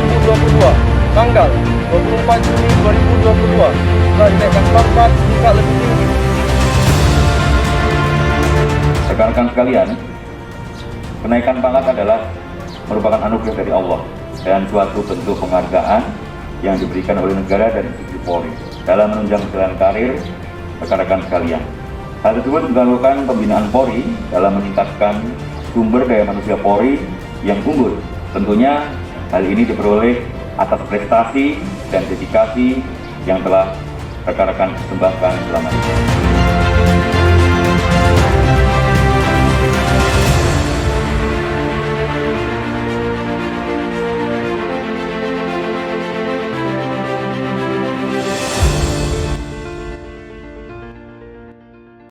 2022 tanggal 24 Juni 2022 telah dinaikkan pangkat hingga lebih tinggi. Rekan-rekan sekalian, kenaikan pangkat adalah merupakan anugerah dari Allah dan suatu bentuk penghargaan yang diberikan oleh negara dan institusi Polri dalam menunjang jalan karir rekan-rekan sekalian. Hal tersebut dilakukan pembinaan Polri dalam meningkatkan sumber daya manusia Polri yang unggul. Tentunya hal ini diperoleh atas prestasi dan dedikasi yang telah rekan-rekan persembahkan selama ini.